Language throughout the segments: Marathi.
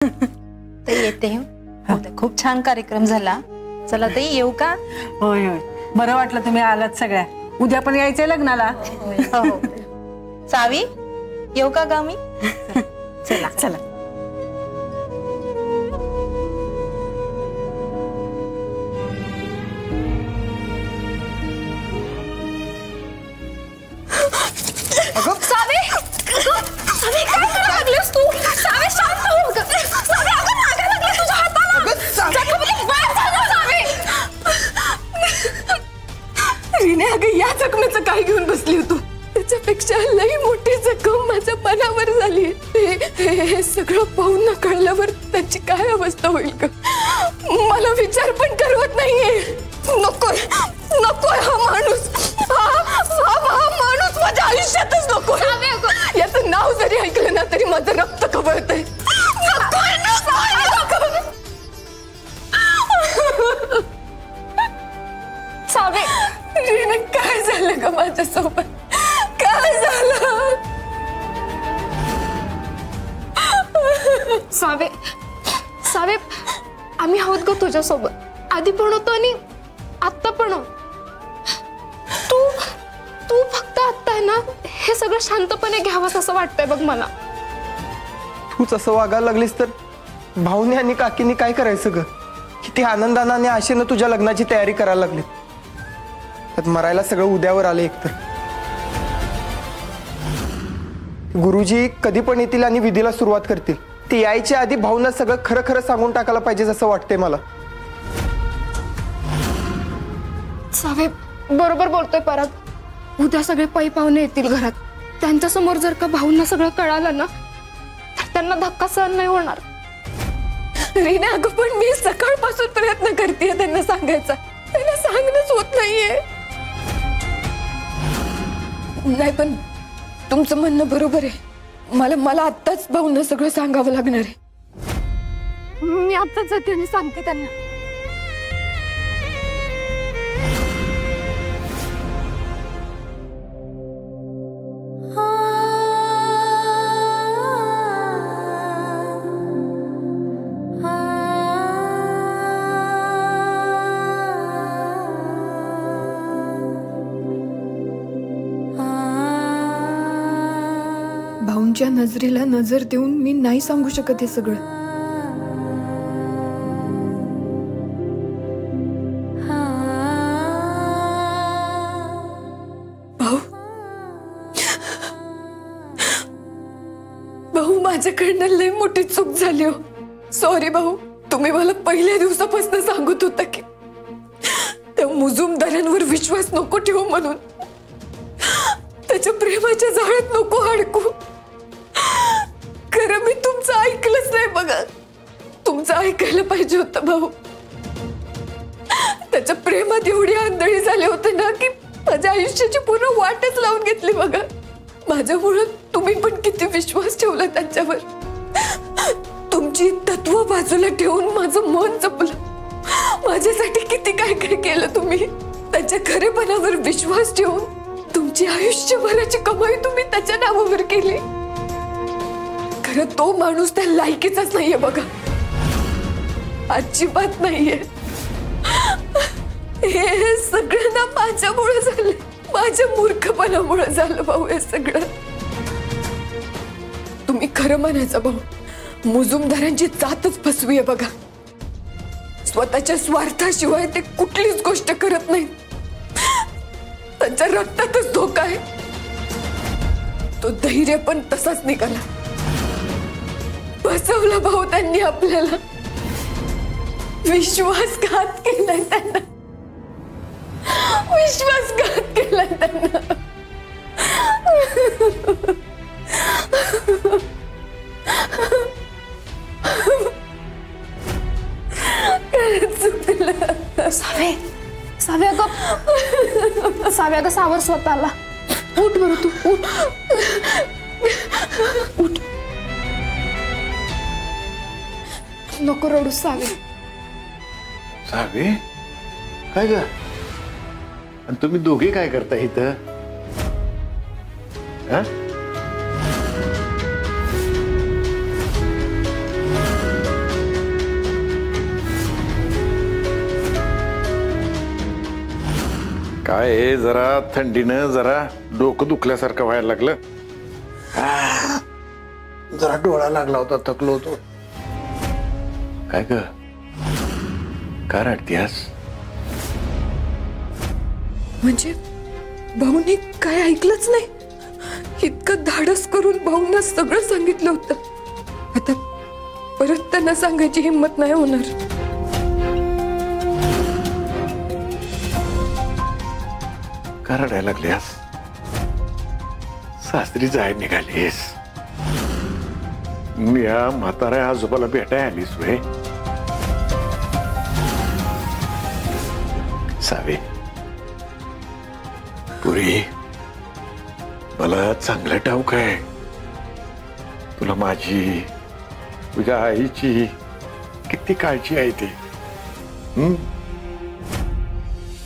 ते येते खूप छान कार्यक्रम झाला. चला ते येऊ का? होय होय, बरं वाटलं तुम्ही आलात सगळ्या. उद्या पण यायचंय लग्नाला. हो. सावी येऊ का गा मी? चला चला. या जखमेचं काय घेऊन बसली तू? त्याच्यापेक्षा लई मोठी जखम माझ्या मनावर झाली. हे सगळं पाहून न कळल्यावर त्याची काय अवस्था होईल का? मला विचार पण करवत नाहीये. नकोय नकोय हा माणूस. हा माणूस माझ्या आयुष्यातच नकोय. याचं नाव जरी ऐकलं ना तरी माझं रक्त खवळतंय. सावे, काय झालं ग माझ्यासोबत? काय झालं? सावे सावे, आम्ही आहोत ग तुझ्यासोबत. आधी पण होतो आणि आत्ता पण. तू तू फक्त आत्ता आहे ना हे सगळं शांतपणे घ्यावंस असं वाटतंय बघ मला. तूच असं वागायला लागलीस तर भाऊने आणि काकीने काय करायचं ग? किती आनंदाने आणि आशेनं तुझ्या लग्नाची तयारी करायला लागली. मरायला सगळं उद्यावर आले. एकतर गुरुजी कधी पण येतील आणि विधीला सुरुवात करतील. ते यायच्या आधी भाऊंना सगळं खरं खरं सांगून टाकायला पाहिजे असं वाटतंय मला. सावे बरोबर बोलतोय पराग. उद्या सगळे पै पाहुणे येतील घरात. त्यांच्या समोर जर का भाऊंना सगळं कळालं ना तर त्यांना धक्का सहन नाही होणार. रीना अगं पण मी सकाळपासून प्रयत्न करतेय त्यांना सांगायचा. त्यांना सांगणंच होत नाहीये. नाही पण तुमचं म्हणणं बरोबर आहे. मला आत्ताच भाऊंना सगळं सांगावं लागणार आहे. मी आत्ताच जाते आणि सांगते त्यांना. भाऊंच्या नजरेला नजर देऊन मी नाही सांगू शकत हे सगळं. भाऊ माझ्याकडनं लई मोठी चूक झाली हो. सॉरी भाऊ. तुम्ही मला पहिल्या दिवसापासून सांगत होता की त्या मुजुमदारांवर विश्वास नको ठेवू म्हणून. त्याच्या प्रेमाच्या जाळ्यात नको अडकू. खरं मी तुमचं ऐकलंच नाही बघा. तुमचं ऐकायला पाहिजे होतं भाऊ. त्याच्या प्रेमात एवढी आंधळी झाले होते ना की माझ्या आयुष्याची पूर्ण वाटच लावून घेतली बघा. माझ्यामुळे तुम्ही पण किती विश्वास ठेवला त्यांच्यावर. तुमची तत्व बाजूला ठेवून माझं मन जपलं. माझ्यासाठी किती काय काय केलं तुम्ही. त्याच्या खरेपणावर विश्वास ठेवून तुमची आयुष्यभराची कमाई तुम्ही त्याच्या नावावर केली. खरं तो माणूस त्या लायकीचाच नाहीये बघा. अजिबात नाहीये. हे सगळं ना माझ्यामुळे झालं. माझ्या मूर्खपणामुळे झालं भाऊ हे सगळं. तुम्ही खरं म्हणायचं भाऊ. मुजुमदारांची जातच फसवी आहे बघा. स्वतःच्या स्वार्थाशिवाय ते कुठलीच गोष्ट करत नाहीत. त्यांच्या रक्तातच धोका आहे. तो धैर्य पण तसाच निघाला. बसवला भाऊ त्यांनी आपल्याला. विश्वासघात केलाय त्यांना. विश्वासघात केलाय त्यांना. सावे सावे अगं सावर स्वतःला. उठ बरं तू. उठ उठ. नको रडू सावे. सावे काय ग? आणि तुम्ही दोघे काय करता इथं? काय आहे, जरा थंडीनं जरा डोकं दुखल्यासारखं व्हायला लागलं. जरा डोळा लागला होता, थकलो होतो. काय ग, का रडतीस? म्हणजे भाऊनी काय ऐकलंच नाही. इतकं धाडस करून भाऊंना सगळं सांगितलं होतं. आता परत त्यांना सांगायची हिंमत नाही होणार. का रडायला लागलीस? सासरी जाय निघालीस, या म्हाताऱ्या आजोबाला भेटाय आलीस वे? सावे पुरी, मला चांगलं ठाऊक आहे तुला माझी, तुझ्या आईची किती काळजी आहे ते.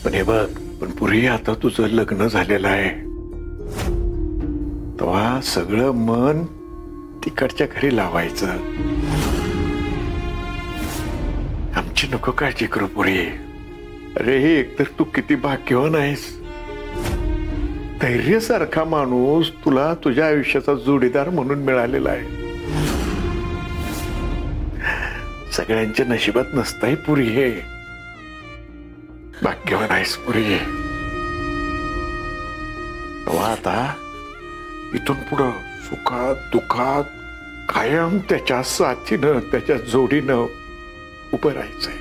पण हे बघ, पण पुरी आता तुझं लग्न झालेलं आहे, तेव्हा सगळं मन तिकडच्या घरी लावायचं. आमची नको काळजी करू पुरी. अरे एकतर तू किती भाग्यवान आहेस. धैर्यासारखा माणूस तुला तुझ्या आयुष्याचा जोडीदार म्हणून मिळालेला आहे. सगळ्यांच्या नशिबात नसताही पुरी हे. भाग्यवान आहेस पुरी. आता इथून पुढं सुखात दुःखात कायम त्याच्या साथीनं, त्याच्या जोडीनं उभं राहायचंय.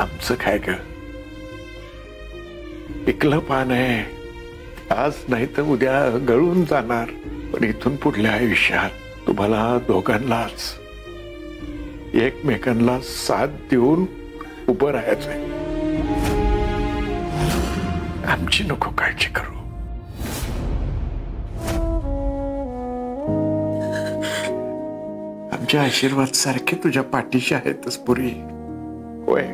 आमचं काय ग, पिकलं पान आहे, आज नाही तर उद्या गळून जाणार. पण इथून पुढल्या आयुष्यात तुम्हाला दोघांनाच एकमेकांना साथ देऊन उभं राहायचंय. आमची नको काळजी करू. आमचे आशीर्वाद सारखे तुझ्या पाठीशी आहेतच पुरी. होय,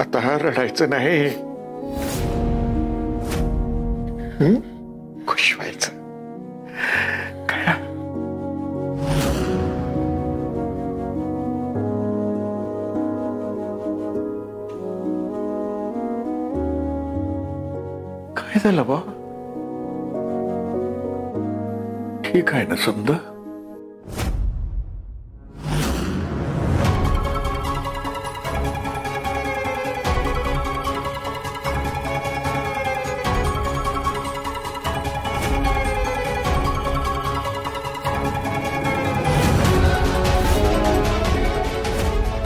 आता रडायचं नाही, खुश व्हायचं. काय झालं बा? ठीक आहे ना समजा?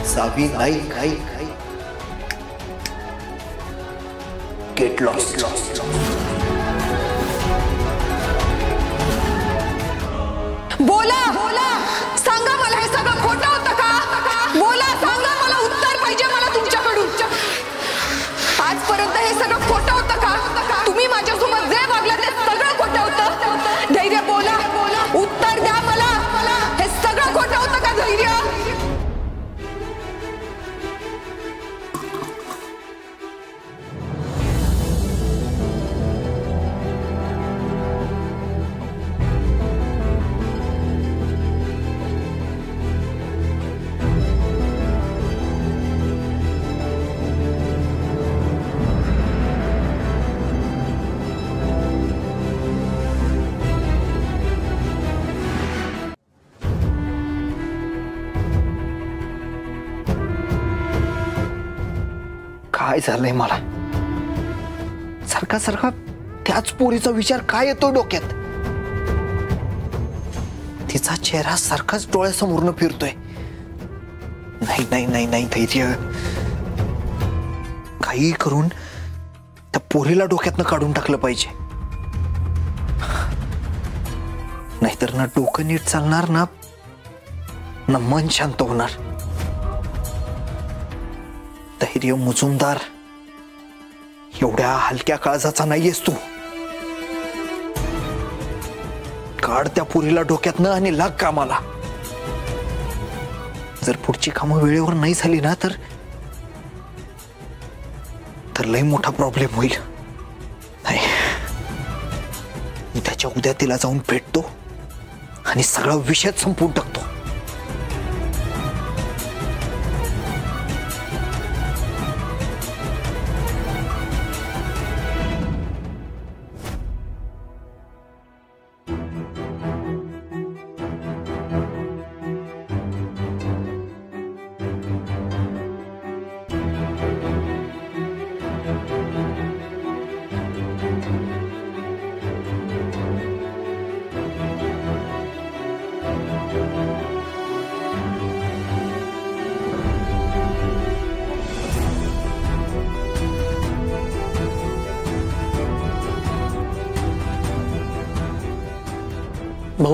सावी नाही काही गेट लॉस्ट. बोला बोला, सांगा मला हे सगळं खोटं होतं का? बोला, सांगा मला, उत्तर पाहिजे मला तुमच्याकडून. आजपर्यंत हे सगळं खोटं होतं का? तुम्ही माझ्यासोबत जे वागलं ते सगळं खोटं होतं? धैर्य बोला, उत्तर द्या मला. हे सगळं खोटं होतं का? धैर्य. काय झालंय मला? सारखा सारखा त्याच पोरीचा विचार काय येतो डोक्यात? तिचा चेहरा सारखाच डोळ्यासमोरनं फिरतोय. नाही नाही नाही नाही, धैर्य. काही करून त्या पोरीला डोक्यातनं काढून टाकलं पाहिजे, नाहीतर ना डोकं नीट चालणार ना मन शांत होणार. धैर्य मुजुमदार एवढ्या हलक्या काळजाचा नाहीयेस तू. काढ त्या पुरीला डोक्यातनं आणि लाग कामाला. जर पुढची कामं वेळेवर नाही झाली ना तर लई मोठा प्रॉब्लेम होईल. नाही, उद्याच्या उद्या तिला जाऊन भेटतो आणि सगळा विषय संपवून टाकतो.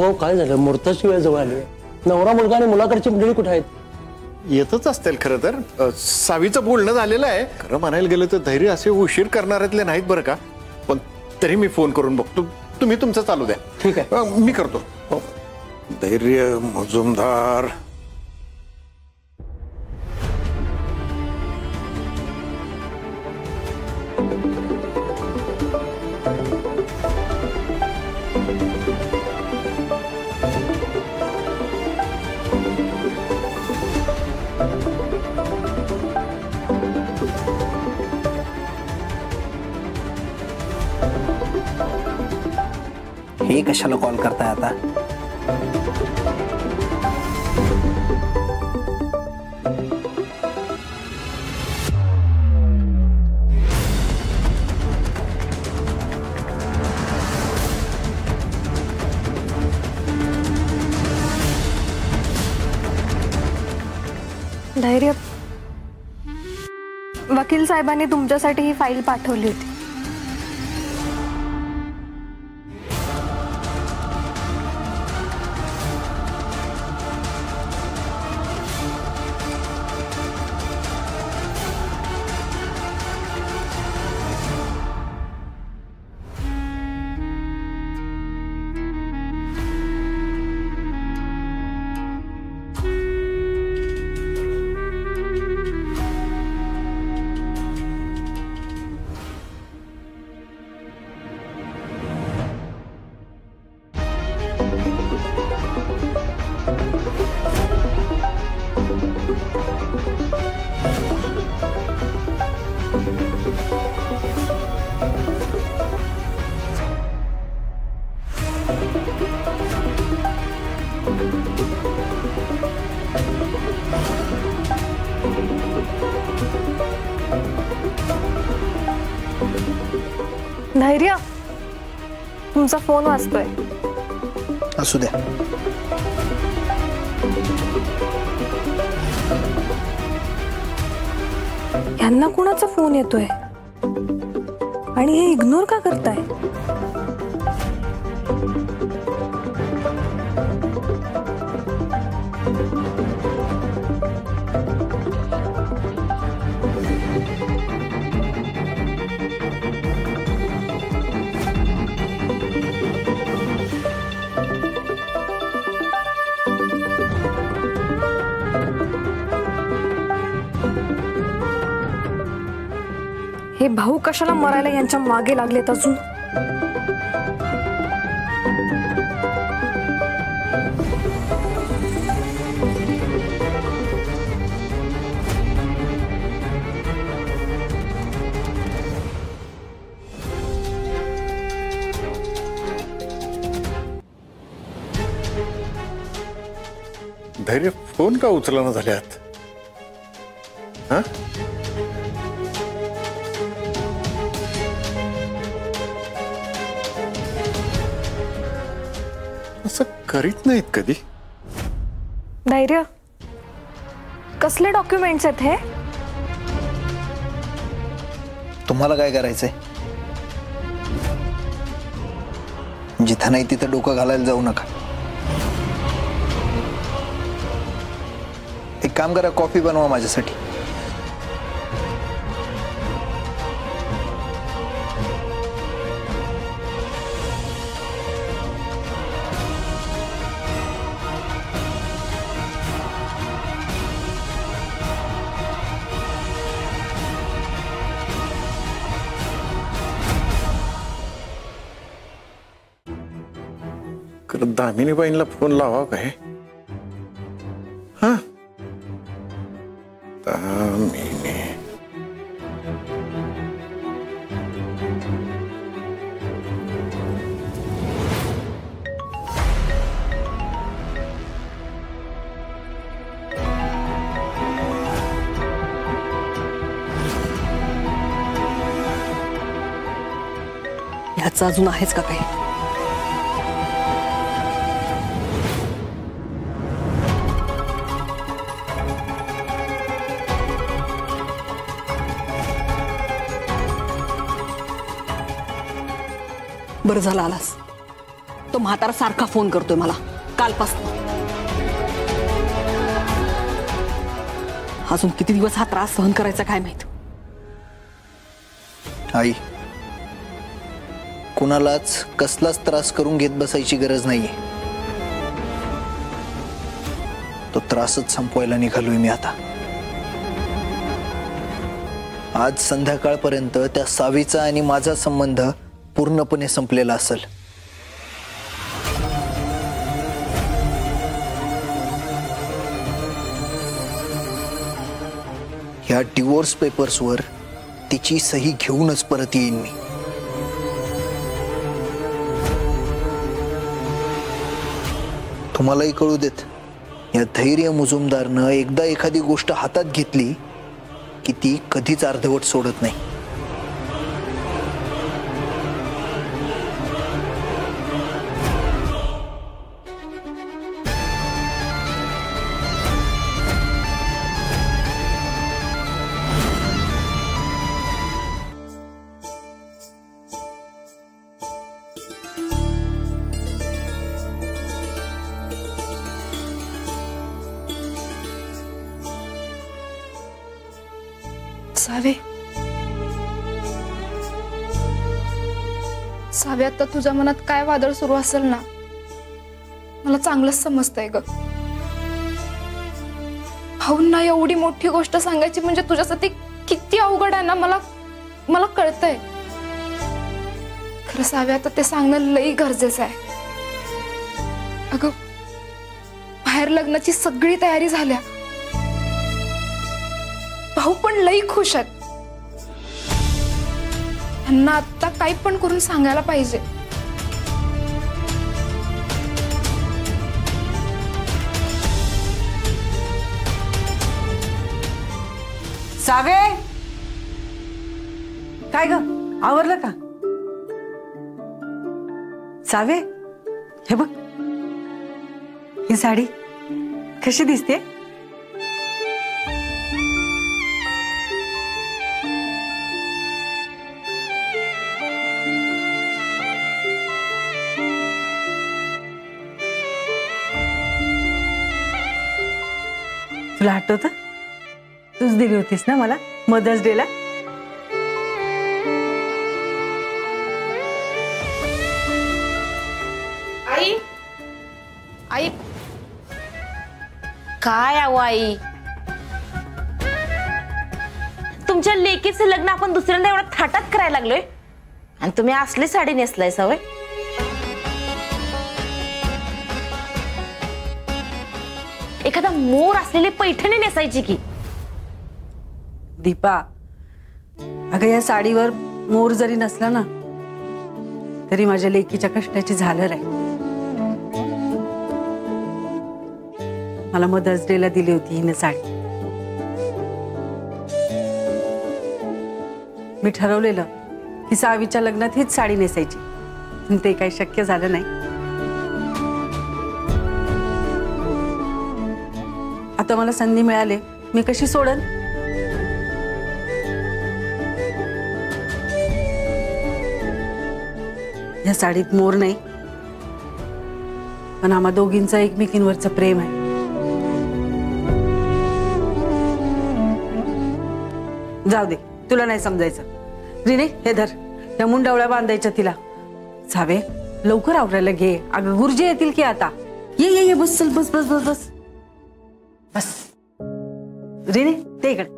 भाऊ काय झालं? मुहूर्ताची वेळ जवळ आली. नवरा मुलगा आणि मुलाकडची मंडळी कुठे आहेत? येतच असतील खरं तर. सावीचं बोलणं झालेलं आहे. खरं म्हणायला गेलं तर धैर्य असे उशीर करणाऱ्यातले नाहीत बरं का. पण तरी मी फोन करून बघतो. तुम्ही तुमचं चालू द्या. ठीक आहे. मी करतो. हो. धैर्य मुजुमदार. हे कशाला कॉल करताय आता? धैर्य, वकील साहेबांनी तुमच्यासाठी ही फाईल पाठवली होती. धैर्य, तुमचा फोन वाजतोय. असू द्या. यांना कुणाचा फोन येतोय आणि हे इग्नोर का करताय? हे भाऊ कशाला मरायला यांच्या मागे लागलेत अजून? धैर्य फोन का उचलना झाल्यात? हा? असं करीत नाहीत कधी. धैर्य, कसले डॉक्युमेंट्स आहेत हे? तुम्हाला काय करायचंय? जिथं नाही तिथं डोकं घालायला जाऊ नका. एक काम करा, कॉफी बनवा माझ्यासाठी. दामिनीबाईंना फोन लावा काय? हा, दामिनी. ह्याचं अजून आहेच का काही? बरं झालं आलास. तो म्हातारा सारखा फोन करतोय मला कालपासून. अजून किती दिवस हा त्रास सहन करायचा काय माहित. आई, कुणालाच कसलाच त्रास करून घेत बसायची गरज नाहीये. तो त्रासच संपवायला निघालोय मी आता. आज संध्याकाळपर्यंत त्या सावीचा आणि माझा संबंध पूर्णपणे संपलेला असेल. ह्या डिवोर्स पेपर्सवर तिची सही घेऊनच परत येईन मी. तुम्हालाही कळू देत, या धैर्य मुजुमदारनं एकदा एखादी गोष्ट हातात घेतली की ती कधीच अर्धवट सोडत नाही. सावे, आता तुझ्या मनात काय वादळ सुरू असेल ना, मला चांगलंच समजतंय ग. भाऊंना एवढी मोठी गोष्ट सांगायची म्हणजे तुझ्यासाठी किती अवघड आहे ना, मला कळतंय. खरं सावे, आता ते सांगणं लई गरजेचं आहे. अगं, बाहेर लग्नाची सगळी तयारी झाल्या. भाऊ पण लई खुश आहेत. त्यांना आता काही पण करून सांगायला पाहिजे. सावे, काय ग, आवरलं का? सावे, हे बघ, ही साडी कशी दिसते? तुला आठवतं? तूच दिली होतीस ना मला मदर्स डे ला. आई, आई, काय आहो आई, तुमच्या लेकीचं लग्न आपण दुसऱ्यांदा एवढं थाटात करायला लागलोय आणि तुम्ही असली साडी नेसलाय सवय. एखादा मोर असलेली पैठणी नेसायची की. दीपा, अगं या साडीवर मोर जरी नसला ना तरी माझ्या लेकीच्या कष्टाची झालर आहे. मला मदर्स डे ला दिली होती हिने साडी. मी ठरवलेलं की सावीच्या लग्नात हीच साडी नेसायची, पण ते काही शक्य झालं नाही. आता मला संधी मिळाली, मी कशी सोडन? या साडीत मोर नाही, पण आम्हा दोघींचं एकमेकींवरचं प्रेम आहे. जाऊ दे, तुला नाही समजायचं. रिने, हे धर, या मुंडावळ्या बांधायच्या तिला. सावे, लवकर आवरायला घे. अगं गुरुजी येतील की आता. ये ये ये, बस, चल, बस बस बस बस बस. रिने, ते इकडे.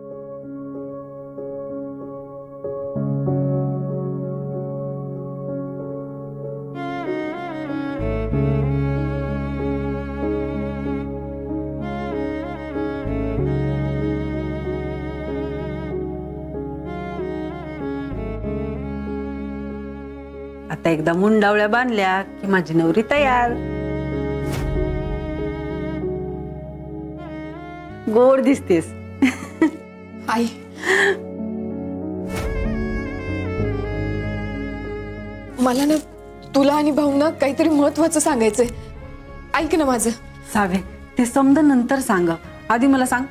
आता एकदा मुंडावळ्या बांधल्या की माझी नवरी तयार. गोड दिसतेस. आई, मला ना तुला आणि भाऊंना काहीतरी महत्वाचं सांगायचंय. ऐक ना माझं. सावे, ते समज नंतर सांग. आधी मला सांग,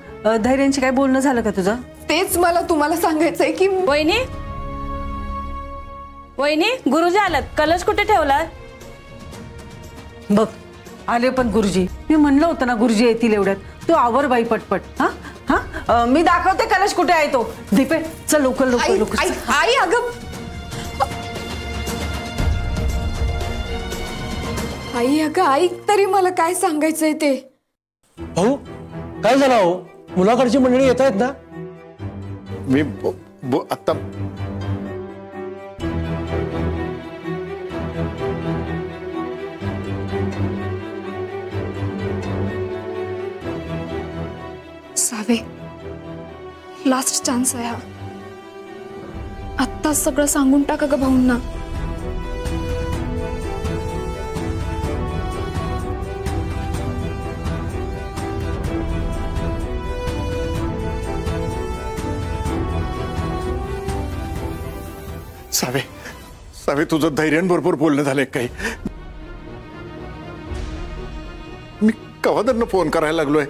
धैर्यांशी काय बोलणं झालं का तुझं? तेच मला तुम्हाला सांगायचंय की. वहिनी, वहिनी, गुरुजी आलात. कलश कुठे ठेवला? बघ आले पण गुरुजी. मी म्हणलं होतं ना गुरुजी येतील एवढ्यात. तू आवर बाई पटपट. हा हा मी दाखवते कलश कुठे आहे तो. दीपे चल लवकर लवकर आई लवकर. आई अगं आई तरी मला काय सांगायचंय ते. भाऊ काय झालं हो? मुलाकडची मंडळी येत आहेत ना? मी आता सावे लास्ट चान्स आहे हा. आत्ताच सगळं सांगून टाका ग भाऊंना. सावे सावे तुझं धैर्यांबरोबर बोलणं झालंय काही. मी कवादरनं फोन करायला लागलोय.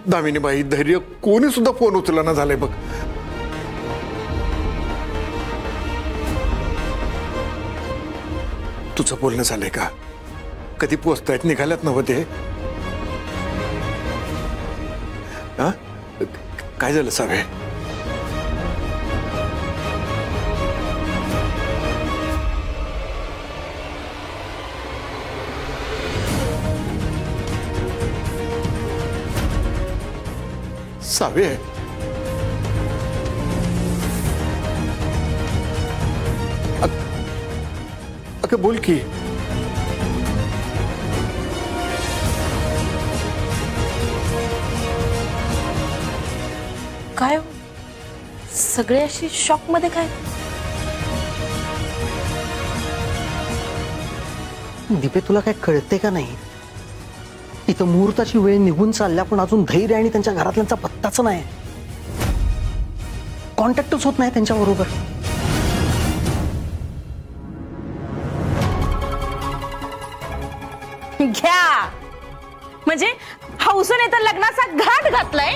दामिनीबाई धैर्य कोणी सुद्धा फोन उचलना झालाय बघ. तुझं बोलणं झालंय का? कधी पोचतायत निघाल्यात नव्हते? हा काय झालं सावे? सावे अगं बोल की. काय हो? सगळे अशी शॉक मध्ये काय? दीपे तुला काय कळते का नाही? इथं मुहूर्ताची वेळ निघून चालल्या पण अजून धैर्य आणि त्यांच्या घरातल्यांचा पत्ताच नाही. कॉन्टॅक्टच होत नाही त्यांच्या बरोबर. घ्या म्हणजे हौसून तर लग्नाचा घाट घातलाय.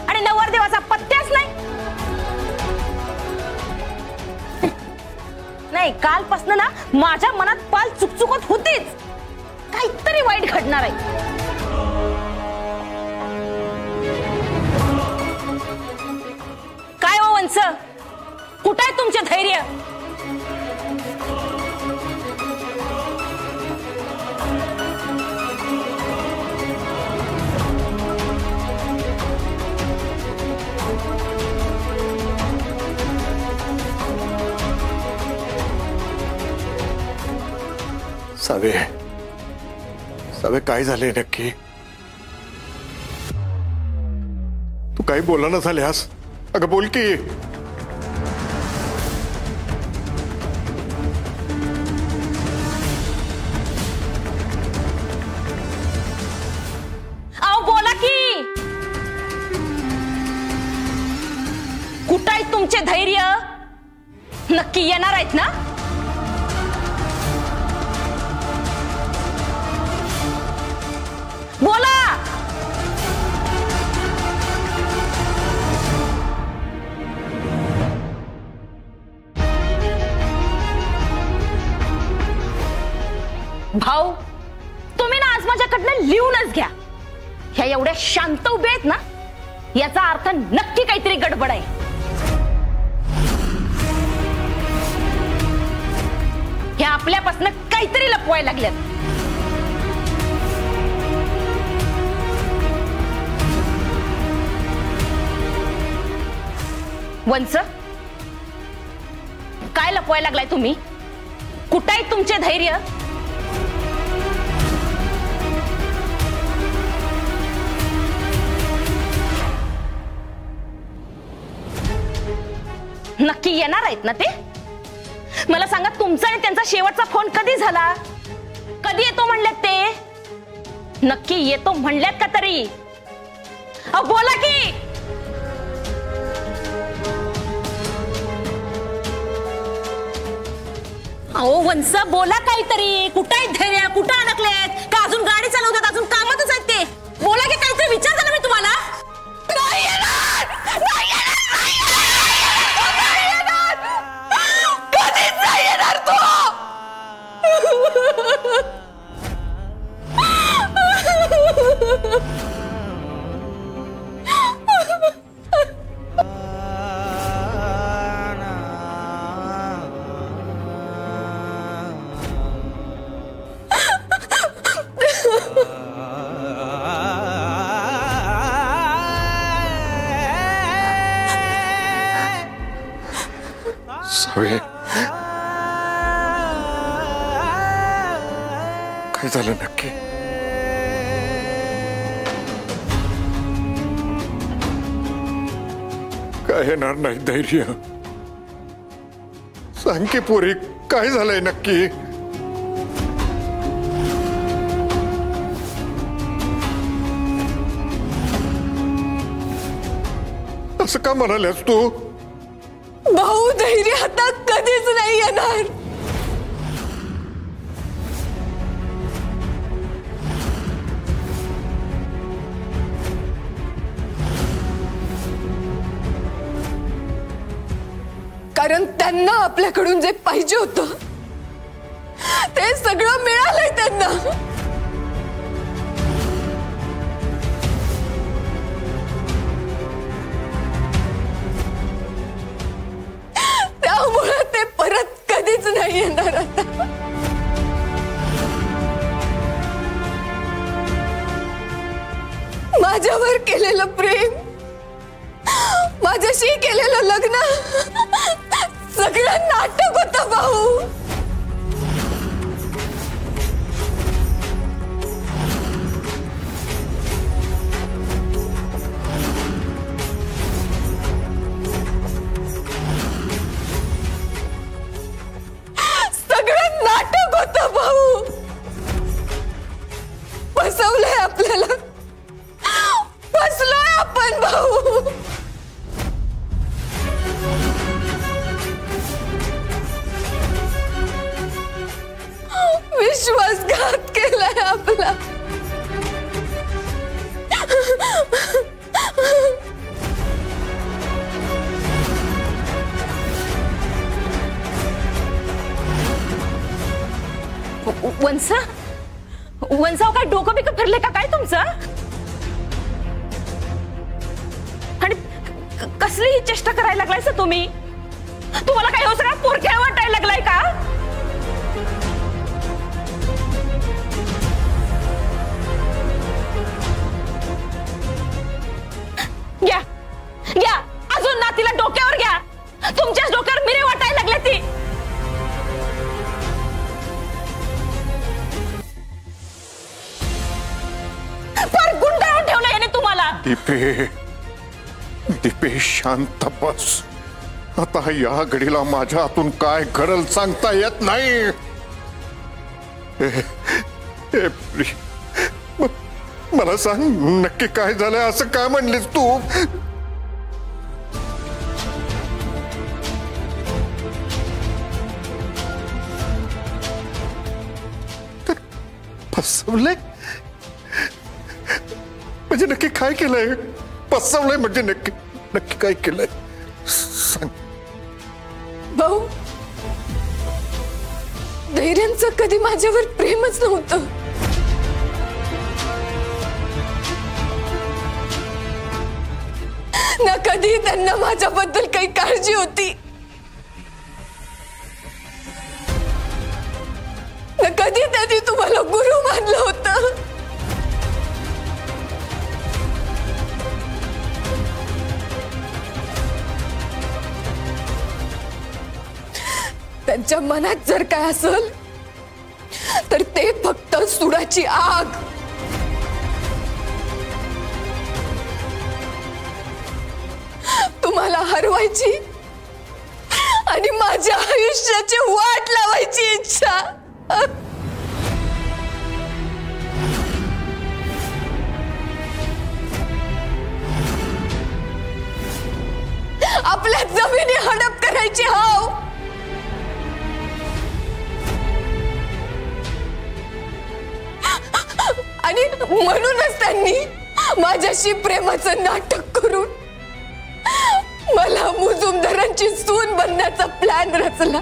आणि नवरदेवाचा पत्त्याच नाही. नाही कालपासून ना माझ्या मनात पाल चुकचुकत होतीच. काहीतरी वाईट घडणार आहे. काय हो वंस कुठं आहे तुमचे धैर्य? सावे सावे काय झाले नक्की? तू काही बोलाना झाल्यास. अगं बोल की. आओ बोला की. कुठं आहे तुमचे धैर्य? नक्की येणार आहेत ना? बोला. भाऊ तुम्ही ना आज माझ्याकडनं लिहूनच घ्या. ह्या एवढ्या शांत उभे आहेत ना याचा अर्थ नक्की काहीतरी गडबड आहे. ह्या आपल्यापासून काहीतरी लपवायला लागल्यात. वंस काय लपवायला लागलाय तुम्ही? कुठं आहे तुमचे धैर्य? नक्की येणार आहेत ना ते? मला सांगा तुमचा आणि त्यांचा शेवटचा फोन कधी झाला? कधी येतो म्हणल्यात ते? नक्की येतो म्हणल्यात का तरी? अहो बोला की. अहो वंस बोला काहीतरी. कुठं आहेत धैर्य? कुठं अडकलेत? का अजून गाडी चालवतात? अजून कामातच आहेत ते? बोला की. काहीतरी विचार झाला मी तुम्हाला. नाही येणार, नाही येणार, नाही येणार, नाही येणार. सावे काय झालं नक्की? काय येणार नाही धैर्य? सांग की पोरी, काय झालंय नक्की? असं का म्हणाल्यास तू? भाऊ, धैर्य आता कधीच नाही येणार. कारण त्यांना आपल्याकडून जे पाहिजे होतं ते सगळं मिळालंय त्यांना. त्यामुळे ते परत कधीच नाही येणार आता. माझ्यावर केलेलं प्रेम, माझ्याशी केलेलं लग्न सगळं नाटक होतं भाऊ. सगळं नाटक होतं भाऊ. फसवलंय आपल्याला, फसलोय आपण भाऊ. विश्वासघात केलाय आपला. वंसाव काय डोकं बिकं फिरले का काय तुमचं? आणि कसली ही चेष्टा करायला लागलाय तुम्ही? तुम्हाला काय हो सगळा पोरक्या वाटायला लागलाय का? घ्या घ्या, अजून नातीला डोक्यावर घ्या. तुमच्याच डोक्यावर मिरे वाटायला लागले ती. फार गुंडाळून ठेवलं याने तुम्हाला. दीपे शांत बस. आता या घडीला माझ्या हातून काय घडल सांगता येत नाही. मला सांग नक्की काय झालंय? असं काय म्हणलीस तू? फसवलंय म्हणजे नक्की काय केलंय? फसवलंय म्हणजे नक्की नक्की काय केलंय सांग. भाऊ, धैर्यांचं कधी माझ्यावर प्रेमच नव्हतं. ना कधी त्यांना माझ्याबद्दल काही काळजी होती, ना कधी त्यांनी तुम्हाला गुरु मानलं होतं. त्यांच्या मनात जर काय असेल तर ते फक्त सुडाची आग. तुम्हाला हरवायची आणि माझ्या आयुष्याची वाट लावायची इच्छा. आपल्या जमिनी हडप करायची हाव. आणि म्हणूनच त्यांनी माझ्याशी प्रेमाचं नाटक करून मला मुजुमदारांची सून बनण्याचा प्लॅन रचला.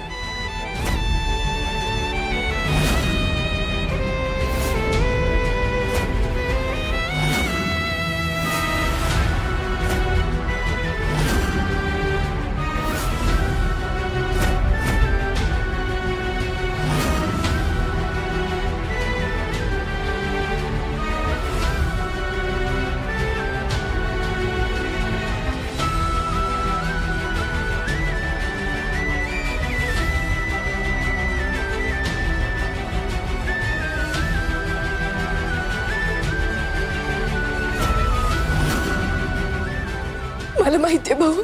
माहितीये भाऊ,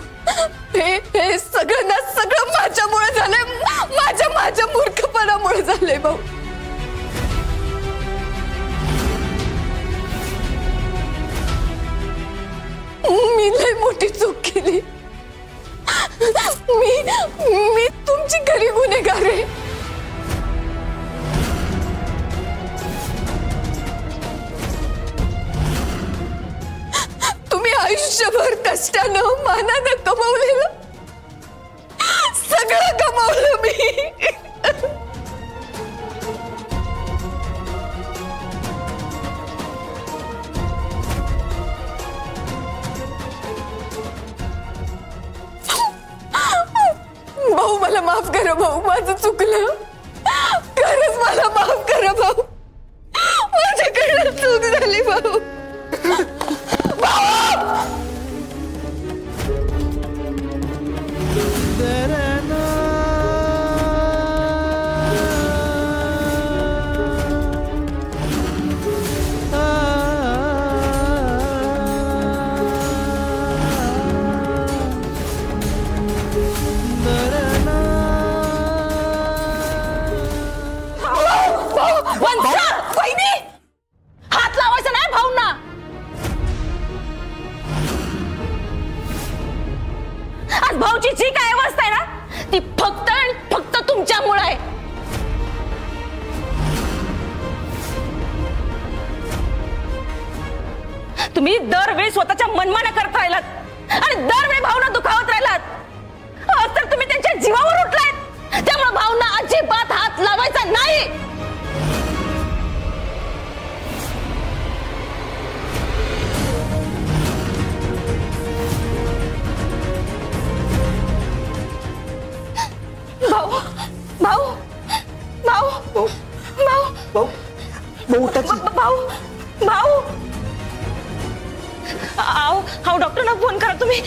हे सगळं ना सगळं माझ्यामुळे झालंय, माझ्या मूर्खपणामुळे झालंय भाऊ. मी लय मोठी चूक केली. मी तुमची खरी गुन्हेगार आहे. तुम्ही आयुष्यभर कष्टानं मानानं कमवलेलं सगळं कमावलं मी. भाऊ मला माफ करा भाऊ, माझं चुकलं. खरंच मला माफ करा भाऊ, माझ्याकडनं चूक झाली भाऊ. हात लावायचा नाही भाऊंना. आज भाऊची जी काय अवस्था आहे ना ती फक्त आणि फक्त तुमच्यामुळे आहे. तुम्ही दरवेळी स्वतःच्या मनमाना करत राहिलात आणि दरवेळी भावना दुखावत राहिलात. आज तर तुम्ही त्यांच्या जीवावर उठलात. त्यामुळे भावना अजिबात हात लावायचा नाही. भाऊ भाऊ भाऊ भाऊ भाऊ भाऊ भाऊ भाऊ डॉक्टरना फोन करा तुम्ही.